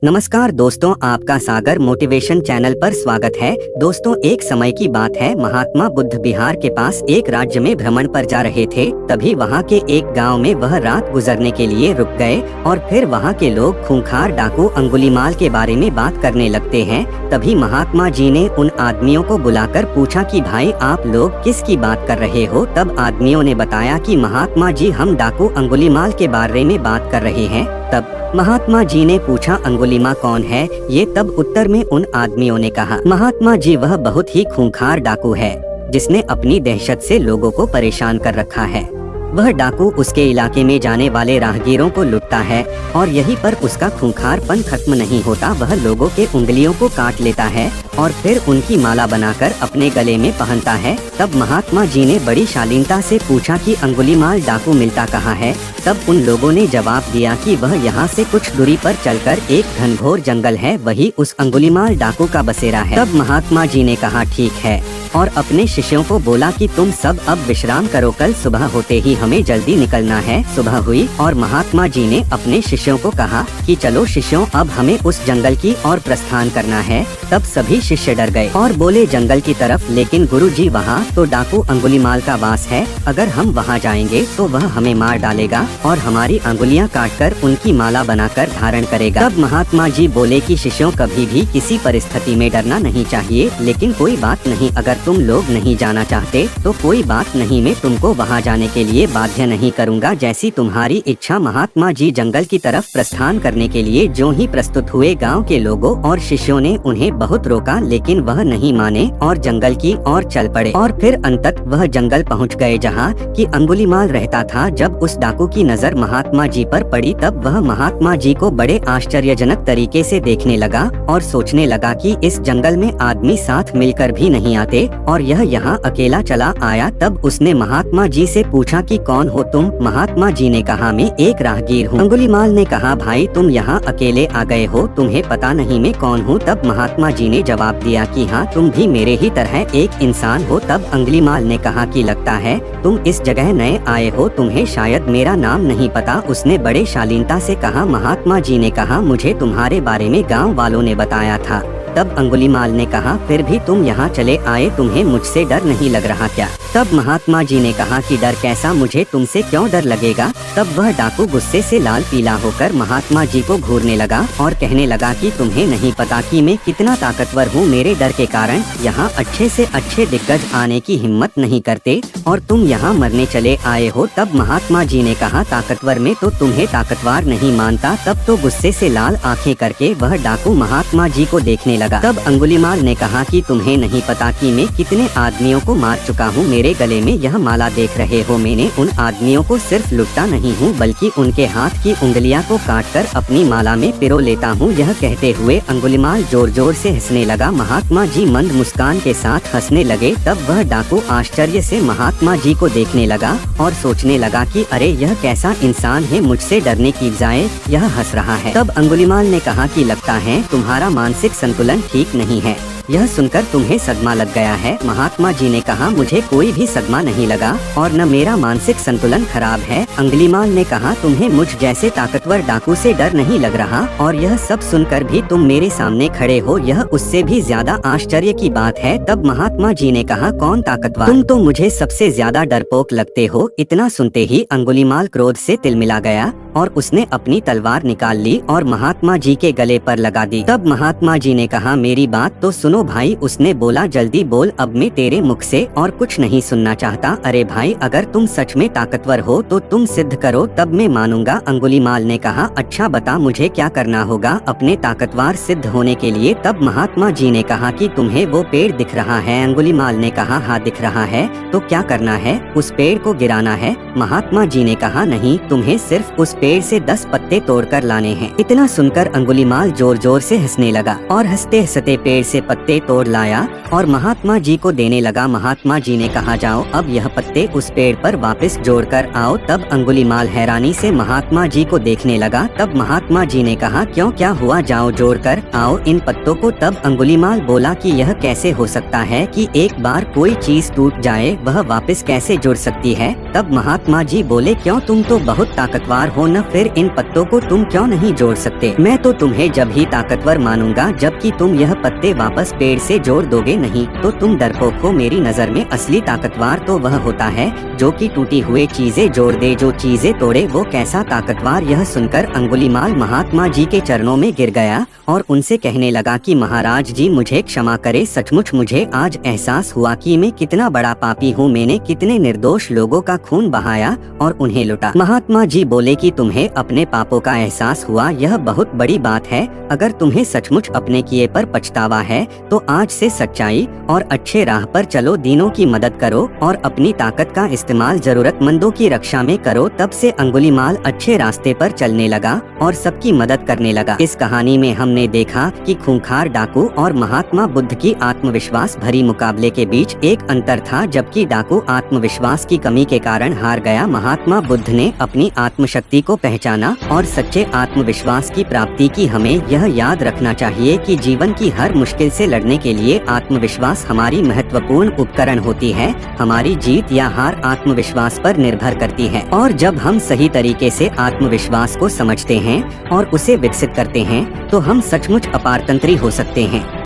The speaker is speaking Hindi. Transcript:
नमस्कार दोस्तों, आपका सागर मोटिवेशन चैनल पर स्वागत है। दोस्तों, एक समय की बात है, महात्मा बुद्ध बिहार के पास एक राज्य में भ्रमण पर जा रहे थे। तभी वहाँ के एक गांव में वह रात गुजरने के लिए रुक गए और फिर वहाँ के लोग खूंखार डाकू अंगुलीमाल के बारे में बात करने लगते हैं। तभी महात्मा जी ने उन आदमियों को बुलाकर पूछा कि भाई, आप लोग किसकी बात कर रहे हो। तब आदमियों ने बताया कि महात्मा जी, हम डाकू अंगुलीमाल के बारे में बात कर रहे हैं। तब महात्मा जी ने पूछा, अंगुलीमा कौन है ये। तब उत्तर में उन आदमियों ने कहा, महात्मा जी, वह बहुत ही खूंखार डाकू है जिसने अपनी दहशत से लोगों को परेशान कर रखा है। वह डाकू उसके इलाके में जाने वाले राहगीरों को लूटता है और यहीं पर उसका खूंखारपन खत्म नहीं होता। वह लोगों के उंगलियों को काट लेता है और फिर उनकी माला बनाकर अपने गले में पहनता है। तब महात्मा जी ने बड़ी शालीनता से पूछा कि अंगुलीमाल डाकू मिलता कहाँ है। तब उन लोगों ने जवाब दिया कि वह यहाँ से कुछ दूरी पर चलकर एक घनघोर जंगल है, वही उस अंगुलीमाल डाकू का बसेरा है। तब महात्मा जी ने कहा, ठीक है, और अपने शिष्यों को बोला कि तुम सब अब विश्राम करो, कल सुबह होते ही हमें जल्दी निकलना है। सुबह हुई और महात्मा जी ने अपने शिष्यों को कहा कि चलो शिष्यों, अब हमें उस जंगल की ओर प्रस्थान करना है। तब सभी शिष्य डर गए और बोले, जंगल की तरफ? लेकिन गुरुजी, वहाँ तो डाकू अंगुलीमाल का वास है, अगर हम वहाँ जाएंगे तो वह हमें मार डालेगा और हमारी अंगुलियाँ काटकर उनकी माला बनाकर धारण करेगा। तब महात्मा जी बोले कि शिष्यों, कभी भी किसी परिस्थिति में डरना नहीं चाहिए, लेकिन कोई बात नहीं, अगर तुम लोग नहीं जाना चाहते तो कोई बात नहीं, मैं तुमको वहाँ जाने के लिए बाध्य नहीं करूँगा, जैसी तुम्हारी इच्छा। महात्मा जी जंगल की तरफ प्रस्थान करने के लिए जो ही प्रस्तुत हुए, गांव के लोगों और शिष्यों ने उन्हें बहुत रोका, लेकिन वह नहीं माने और जंगल की ओर चल पड़े। और फिर अंततः वह जंगल पहुँच गए जहाँ कि अंगुलीमाल रहता था। जब उस डाकू की नजर महात्मा जी पर पड़ी, तब वह महात्मा जी को बड़े आश्चर्यजनक तरीके से देखने लगा और सोचने लगा कि इस जंगल में आदमी साथ मिलकर भी नहीं आते और यह यहाँ अकेला चला आया। तब उसने महात्मा जी से पूछा कि कौन हो तुम। महात्मा जी ने कहा, मैं एक राहगीर हूँ। अंगुलीमाल ने कहा, भाई, तुम यहाँ अकेले आ गए हो, तुम्हें पता नहीं मैं कौन हूँ। तब महात्मा जी ने जवाब दिया कि हाँ, तुम भी मेरे ही तरह एक इंसान हो। तब अंगुलीमाल ने कहा कि लगता है तुम इस जगह नए आए हो, तुम्हें शायद मेरा नाम नहीं पता। उसने बड़े शालीनता से कहा। महात्मा जी ने कहा, मुझे तुम्हारे बारे में गाँव वालों ने बताया था। तब अंगुलीमाल ने कहा, फिर भी तुम यहाँ चले आए, तुम्हें मुझसे डर नहीं लग रहा क्या? तब महात्मा जी ने कहा कि डर कैसा, मुझे तुमसे क्यों डर लगेगा। तब वह डाकू गुस्से से लाल पीला होकर महात्मा जी को घूरने लगा और कहने लगा कि तुम्हें नहीं पता कि मैं कितना ताकतवर हूँ। मेरे डर के कारण यहाँ अच्छे से अच्छे दिग्गज आने की हिम्मत नहीं करते और तुम यहाँ मरने चले आए हो। तब महात्मा जी ने कहा, ताकतवर में तो तुम्हें ताकतवर नहीं मानता। तब तो गुस्से से लाल आंखें करके वह डाकू महात्मा जी को देखने लगा। तब अंगुलीमाल ने कहा कि तुम्हें नहीं पता कि मैं कितने आदमियों को मार चुका हूँ। मेरे गले में यह माला देख रहे हो, मैंने उन आदमियों को सिर्फ लुटता नहीं हूँ, बल्कि उनके हाथ की उंगलियां को काटकर अपनी माला में पिरो लेता हूँ। यह कहते हुए अंगुलीमाल जोर जोर से हंसने लगा। महात्मा जी मंद मुस्कान के साथ हंसने लगे। तब वह डाकू आश्चर्य से महात्मा जी को देखने लगा और सोचने लगा कि अरे, यह कैसा इंसान है, मुझसे डरने की बजाय यह हंस रहा है। तब अंगुलीमाल ने कहा कि लगता है तुम्हारा मानसिक संतुलन ठीक नहीं है, यह सुनकर तुम्हें सदमा लग गया है। महात्मा जी ने कहा, मुझे कोई भी सदमा नहीं लगा और न मेरा मानसिक संतुलन खराब है। अंगुलीमाल ने कहा, तुम्हें मुझ जैसे ताकतवर डाकू से डर नहीं लग रहा और यह सब सुनकर भी तुम मेरे सामने खड़े हो, यह उससे भी ज्यादा आश्चर्य की बात है। तब महात्मा जी ने कहा, कौन ताकतवर? तुम तो मुझे सबसे ज्यादा डरपोक लगते हो। इतना सुनते ही अंगुलीमाल क्रोध से तिलमिला गया और उसने अपनी तलवार निकाल ली और महात्मा जी के गले पर लगा दी। तब महात्मा जी ने कहा, मेरी बात तो सुनो भाई। उसने बोला, जल्दी बोल, अब मैं तेरे मुख से और कुछ नहीं सुनना चाहता। अरे भाई, अगर तुम सच में ताकतवर हो तो तुम सिद्ध करो, तब मैं मानूंगा। अंगुलीमाल ने कहा, अच्छा बता, मुझे क्या करना होगा अपने ताकतवर सिद्ध होने के लिए? तब महात्मा जी ने कहा कि तुम्हें वो पेड़ दिख रहा है? अंगुलीमाल ने कहा, हाँ दिख रहा है। तो क्या करना है? उस पेड़ को गिराना है? महात्मा जी ने कहा, नहीं, तुम्हें सिर्फ उस पेड़ से 10 पत्ते तोड़कर लाने हैं। इतना सुनकर अंगुलीमाल जोर जोर से हंसने लगा और हंसते हंसते पेड़ से पत्ते तोड़ लाया और महात्मा जी को देने लगा। महात्मा जी ने कहा, जाओ अब यह पत्ते उस पेड़ पर वापस जोड़कर आओ। तब अंगुलीमाल हैरानी से महात्मा जी को देखने लगा। तब महात्मा जी ने कहा, क्यों, क्या हुआ, जाओ जोड़कर आओ इन पत्तों को। तब अंगुलीमाल बोला कि यह कैसे हो सकता है कि एक बार कोई चीज टूट जाए वह वापस कैसे जुड़ सकती है। तब महात्मा जी बोले, क्यों, तुम तो बहुत ताकतवर हो न, फिर इन पत्तों को तुम क्यों नहीं जोड़ सकते। मैं तो तुम्हें जब ही ताकतवर मानूंगा जबकि तुम यह पत्ते वापस पेड़ से जोड़ दोगे, नहीं तो तुम डरपोक हो। मेरी नजर में असली ताकतवर तो वह होता है जो कि टूटी हुई चीजें जोड़ दे, जो चीजें तोड़े वो कैसा ताकतवर। यह सुनकर अंगुलीमाल महात्मा जी के चरणों में गिर गया और उनसे कहने लगा कि महाराज जी मुझे क्षमा करे, सचमुच मुझे आज एहसास हुआ कि मैं कितना बड़ा पापी हूँ। मैंने कितने निर्दोष लोगों का खून बहाया और उन्हें लुटा। महात्मा जी बोले कि तुम्हें अपने पापों का एहसास हुआ, यह बहुत बड़ी बात है। अगर तुम्हें सचमुच अपने किए पर पछतावा है तो आज से सच्चाई और अच्छे राह पर चलो, दीनों की मदद करो और अपनी ताकत का इस्तेमाल जरूरतमंदों की रक्षा में करो। तब से अंगुलीमाल अच्छे रास्ते पर चलने लगा और सबकी मदद करने लगा। इस कहानी में हमने देखा कि खूंखार डाकू और महात्मा बुद्ध की आत्मविश्वास भरी मुकाबले के बीच एक अंतर था। जबकि डाकू आत्मविश्वास की कमी के कारण हार गया, महात्मा बुद्ध ने अपनी आत्मशक्ति को पहचाना और सच्चे आत्मविश्वास की प्राप्ति की। हमें यह याद रखना चाहिए कि जीवन की हर मुश्किल से लड़ने के लिए आत्मविश्वास हमारी महत्वपूर्ण उपकरण होती है। हमारी जीत या हार आत्मविश्वास पर निर्भर करती है और जब हम सही तरीके से आत्मविश्वास को समझते हैं और उसे विकसित करते हैं तो हम सचमुच अपारतंत्री हो सकते हैं।